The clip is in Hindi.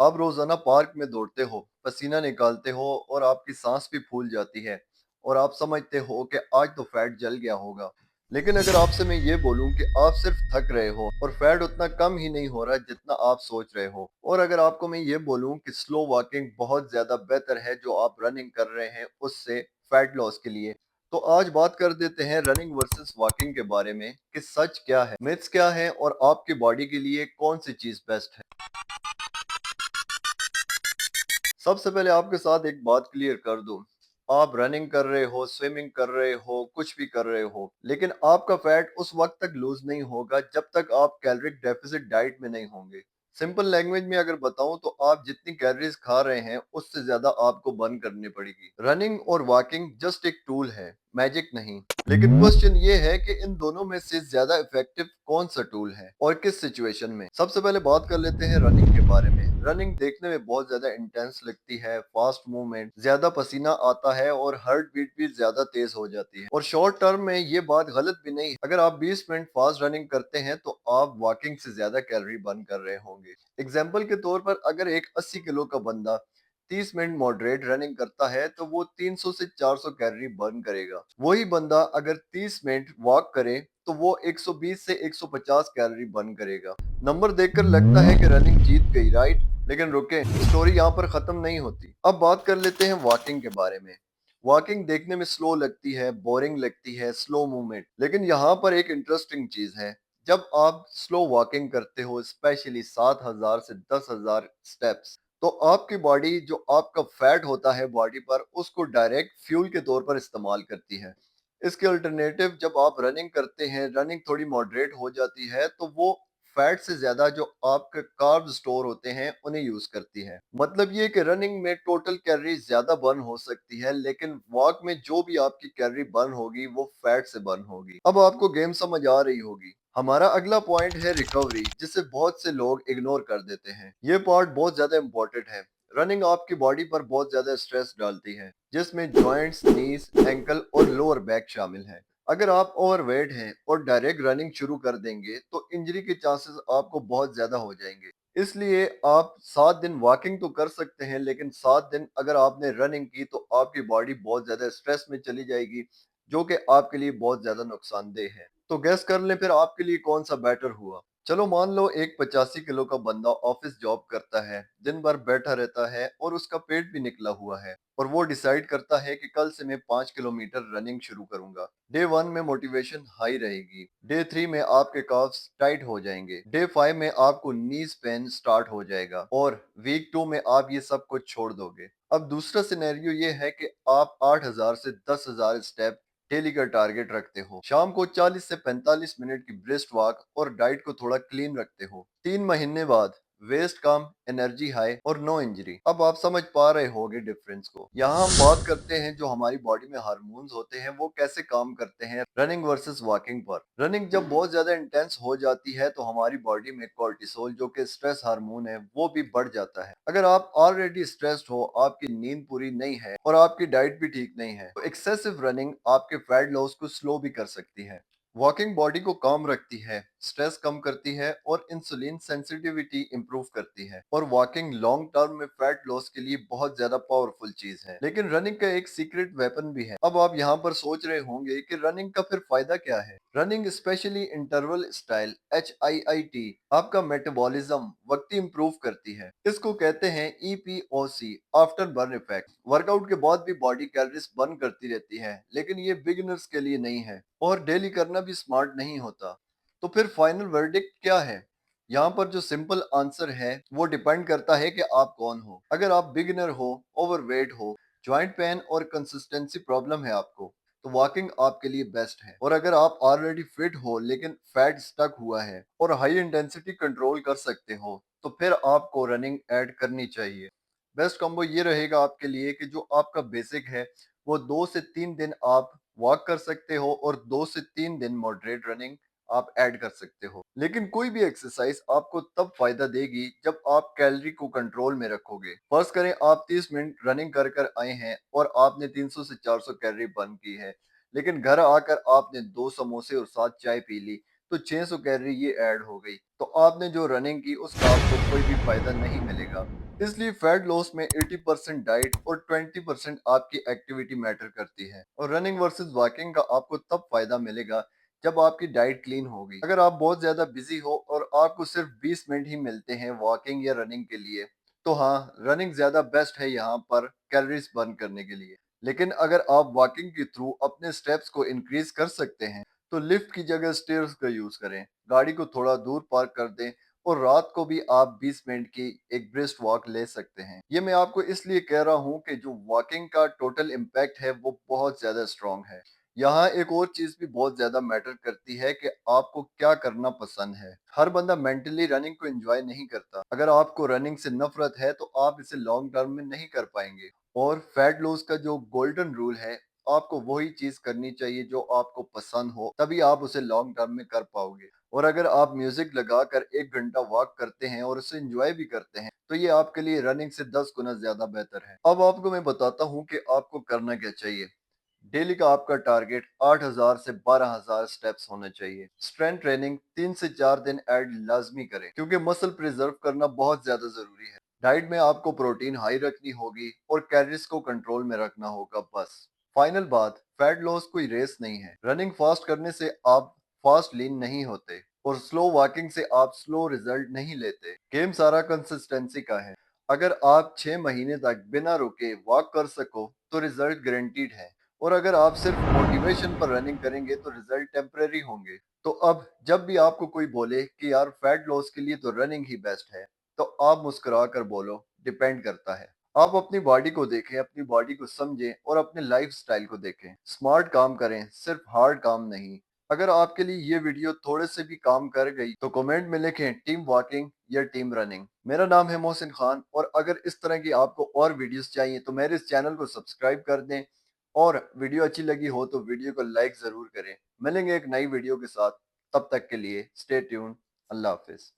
आप रोजाना पार्क में दौड़ते हो, पसीना निकालते हो और आपकी सांस भी फूल जाती है और आप समझते हो कि आज तो फैट जल गया होगा। लेकिन अगर आपसे मैं ये बोलूं कि आप सिर्फ थक रहे हो और फैट उतना कम ही नहीं हो रहा जितना आप सोच रहे हो, और अगर आपको मैं ये बोलूं कि स्लो वॉकिंग बहुत ज्यादा बेहतर है जो आप रनिंग कर रहे हैं उससे फैट लॉस के लिए, तो आज बात कर देते हैं रनिंग वर्सेस वॉकिंग के बारे में कि सच क्या है, मिथ्स क्या है और आपकी बॉडी के लिए कौन सी चीज बेस्ट है। सबसे पहले आपके साथ एक बात क्लियर कर दूं। आप रनिंग कर रहे हो, स्विमिंग कर रहे हो, कुछ भी कर रहे हो, लेकिन आपका फैट उस वक्त तक लूज नहीं होगा जब तक आप कैलोरिक डेफिसिट डाइट में नहीं होंगे। सिंपल लैंग्वेज में अगर बताऊं तो आप जितनी कैलोरीज खा रहे हैं उससे ज्यादा आपको बर्न करनी पड़ेगी। रनिंग और वॉकिंग जस्ट एक टूल है, मैजिक नहीं। लेकिन क्वेश्चन ये है कि इन दोनों में से ज्यादा इफेक्टिव कौन सा टूल है और किस सिचुएशन में। सबसे पहले बात कर लेते हैं रनिंग के बारे में। रनिंग देखने में बहुत ज्यादा इंटेंस लगती है, फास्ट मूवमेंट, ज्यादा पसीना आता है और हार्ट बीट भी ज्यादा तेज हो जाती है। और शॉर्ट टर्म में ये बात गलत भी नहीं है। अगर आप 20 मिनट फास्ट रनिंग करते हैं तो आप वॉकिंग से ज्यादा कैलोरी बर्न कर रहे होंगे। एग्जाम्पल के तौर पर अगर एक 80 किलो का बंदा 30 मिनट मॉडरेट रनिंग करता है तो वो 300 से 400 कैलोरी बर्न करेगा। वही बंदा अगर 30 मिनट वॉक करे तो वो 120 से 150 कैलोरी बर्न करेगा। नंबर देखकर लगता है कि रनिंग जीत गई, राइट? लेकिन रुके, स्टोरी यहाँ पर खत्म नहीं होती। अब बात कर लेते हैं वॉकिंग के बारे में। वॉकिंग देखने में स्लो लगती है, बोरिंग लगती है, स्लो मूवमेंट, लेकिन यहाँ पर एक इंटरेस्टिंग चीज है। जब आप स्लो वॉकिंग करते हो, स्पेशली 7,000 से 10,000 स्टेप्स, तो आपकी बॉडी जो आपका फैट होता है बॉडी पर उसको डायरेक्ट फ्यूल के तौर पर इस्तेमाल करती है। इसके अल्टरनेटिव जब आप रनिंग करते हैं, रनिंग थोड़ी मॉडरेट हो जाती है तो वो फैट से ज्यादा जो आपके कार्ब स्टोर होते हैं उन्हें यूज करती है। मतलब ये कि रनिंग में टोटल कैलोरी ज्यादा बर्न हो सकती है, लेकिन वॉक में जो भी आपकी कैलोरी बर्न होगी वो फैट से बर्न होगी। अब आपको गेम समझ आ रही होगी। हमारा अगला पॉइंट है रिकवरी, जिसे बहुत से लोग इग्नोर कर देते हैं। ये पार्ट बहुत ज्यादा इंपॉर्टेंट है। रनिंग आपकी बॉडी पर बहुत ज्यादा स्ट्रेस डालती है, जिसमें जॉइंट्स, नीज, एंकल और लोअर बैक शामिल हैं। अगर आप ओवरवेट हैं और डायरेक्ट रनिंग शुरू कर देंगे तो इंजरी के चांसेस आपको बहुत ज्यादा हो जाएंगे। इसलिए आप 7 दिन वॉकिंग तो कर सकते हैं, लेकिन 7 दिन अगर आपने रनिंग की तो आपकी बॉडी बहुत ज्यादा स्ट्रेस में चली जाएगी, जो कि आपके लिए बहुत ज्यादा नुकसानदेह है। तो गैस कर लें फिर आपके लिए कौन सा बेटर हुआ। चलो मान लो एक 85 किलो का बंदा ऑफिस जॉब करता है, दिन भर बैठा रहता है और उसका पेट भी निकला हुआ है, और वो डिसाइड करता है कि कल से मैं 5 किलोमीटर रनिंग शुरू करूंगा। डे 1 में मोटिवेशन हाई रहेगी, डे 3 में आपके काफ्स टाइट हो जाएंगे, डे 5 में आपको नीज पेन स्टार्ट हो जाएगा और वीक 2 में आप ये सब कुछ छोड़ दोगे। अब दूसरा सिनेरियो ये है कि आप 8,000 से 10,000 स्टेप डेली का टारगेट रखते हो, शाम को 40 से 45 मिनट की ब्रिस्ट वॉक और डाइट को थोड़ा क्लीन रखते हो। 3 महीने बाद वेस्ट कम, एनर्जी हाई और नो इंजरी। अब आप समझ पा रहे होगे डिफरेंस को। यहाँ हम बात करते हैं जो हमारी बॉडी में हार्मोन्स होते हैं वो कैसे काम करते हैं रनिंग वर्सेस वॉकिंग पर। रनिंग जब बहुत ज्यादा इंटेंस हो जाती है तो हमारी बॉडी में कोर्टिसोल, जो कि स्ट्रेस हार्मोन है, वो भी बढ़ जाता है। अगर आप ऑलरेडी स्ट्रेस्ड हो, आपकी नींद पूरी नहीं है और आपकी डाइट भी ठीक नहीं है, तो एक्सेसिव रनिंग आपके फैट लॉस को स्लो भी कर सकती है। वॉकिंग बॉडी को काम रखती है, स्ट्रेस कम करती है और इंसुलिन सेंसिटिविटी इंप्रूव करती है, और वॉकिंग लॉन्ग टर्म में फैट लॉस के लिए बहुत ज्यादा पावरफुल चीज है। लेकिन रनिंग का एक सीक्रेट वेपन भी है। अब आप यहाँ पर सोच रहे होंगे कि रनिंग का फिर फायदा क्या है। Running specially interval style HIIT आपका मेटाबॉलिज्म वक्ती इंप्रूव करती है। इसको कहते हैं EPOC, after burn effect. Workout के बाद भी बॉडी कैलोरीज बर्न करती रहती है, लेकिन ये बिगिनर्स के लिए नहीं है और डेली करना भी स्मार्ट नहीं होता। तो फिर फाइनल वर्डिक्ट क्या है? यहाँ पर जो सिंपल आंसर है वो डिपेंड करता है कि आप कौन हो। अगर आप बिगिनर हो, ओवरवेट हो, जॉइंट पेन और कंसिस्टेंसी प्रॉब्लम है आपको, तो वॉकिंग आपके लिए बेस्ट है। और अगर आप ऑलरेडी फिट हो लेकिन फैट स्टक हुआ है और हाई इंटेंसिटी कंट्रोल कर सकते हो, तो फिर आपको रनिंग ऐड करनी चाहिए। बेस्ट कॉम्बो ये रहेगा आपके लिए कि जो आपका बेसिक है वो 2 से 3 दिन आप वॉक कर सकते हो और 2 से 3 दिन मॉडरेट रनिंग आप ऐड कर सकते हो। लेकिन कोई भी एक्सरसाइज आपको तब फायदा देगी जब आप कैलोरी को कंट्रोल में रखोगे। फर्स्ट करें आप 30 मिनट रनिंग कर कर आए हैं और आपने 300 से 400 कैलोरी बर्न की है, लेकिन घर आकर आपने 2 समोसे और 7 चाय पी ली, तो 600 कैलोरी ये ऐड हो गई, तो आपने जो रनिंग की उसका आपको कोई भी फायदा नहीं मिलेगा। इसलिए फैट लॉस में 80% डाइट और 20% आपकी एक्टिविटी मैटर करती है, और रनिंग वर्सेस वॉकिंग का आपको तब फायदा मिलेगा जब आपकी डाइट क्लीन होगी। अगर आप बहुत ज्यादा बिजी हो और आपको सिर्फ 20 मिनट ही मिलते हैं वॉकिंग या रनिंग के लिए, तो हाँ, रनिंग ज्यादा बेस्ट है यहाँ पर कैलोरीज बर्न करने के लिए। लेकिन अगर आप वॉकिंग के थ्रू अपने स्टेप्स को इंक्रीज कर सकते हैं, तो लिफ्ट की जगह स्टेयर्स का यूज करें, गाड़ी को थोड़ा दूर पार्क कर दें, और रात को भी आप 20 मिनट की एक ब्रिस्क वॉक ले सकते हैं। ये मैं आपको इसलिए कह रहा हूँ कि जो वॉकिंग का टोटल इम्पैक्ट है वो बहुत ज्यादा स्ट्रांग है। यहाँ एक और चीज भी बहुत ज्यादा मैटर करती है कि आपको क्या करना पसंद है। हर बंदा मेंटली रनिंग को एंजॉय नहीं करता। अगर आपको रनिंग से नफरत है तो आप इसे लॉन्ग टर्म में नहीं कर पाएंगे। और फैट लॉस का जो गोल्डन रूल है, आपको वही चीज करनी चाहिए जो आपको पसंद हो, तभी आप उसे लॉन्ग टर्म में कर पाओगे। और अगर आप म्यूजिक लगाकर 1 घंटा वॉक करते हैं और उसे एंजॉय भी करते हैं, तो ये आपके लिए रनिंग से 10 गुना ज्यादा बेहतर है। अब आपको मैं बताता हूँ कि आपको करना क्या चाहिए। डेली का आपका टारगेट 8,000 से 12,000 स्टेप्स होने चाहिए। स्ट्रेंथ ट्रेनिंग 3 से 4 दिन ऐड लाजमी करें, क्योंकि मसल प्रिजर्व करना बहुत ज्यादा जरूरी है। डाइट में आपको प्रोटीन हाई रखनी होगी और कैलोरीज को कंट्रोल में रखना होगा बस। फाइनल बात, फैट लॉस कोई रेस नहीं है। रनिंग फास्ट करने से आप फास्ट लीन नहीं होते, और स्लो वॉकिंग से आप स्लो रिजल्ट नहीं लेते। गेम सारा कंसिस्टेंसी का है। अगर आप 6 महीने तक बिना रुके वॉक कर सको तो रिजल्ट गारंटीड है, और अगर आप सिर्फ मोटिवेशन पर रनिंग करेंगे तो रिजल्ट टेम्परेरी होंगे। तो अब जब भी आपको कोई बोले कि यार फैट लॉस के लिए तो रनिंग ही बेस्ट है, तो आप मुस्कुरा कर बोलो डिपेंड करता है। आप अपनी बॉडी को देखें, अपनी बॉडी को समझें और अपने लाइफ स्टाइल को देखें। स्मार्ट काम करें, सिर्फ हार्ड काम नहीं। अगर आपके लिए ये वीडियो थोड़े से भी काम कर गई तो कमेंट में लिखें टीम वॉकिंग या टीम रनिंग। मेरा नाम है मोहसिन खान, और अगर इस तरह की आपको और वीडियोस चाहिए तो मेरे इस चैनल को सब्सक्राइब कर दें, और वीडियो अच्छी लगी हो तो वीडियो को लाइक जरूर करें। मिलेंगे एक नई वीडियो के साथ, तब तक के लिए स्टे ट्यून। अल्लाह हाफिज।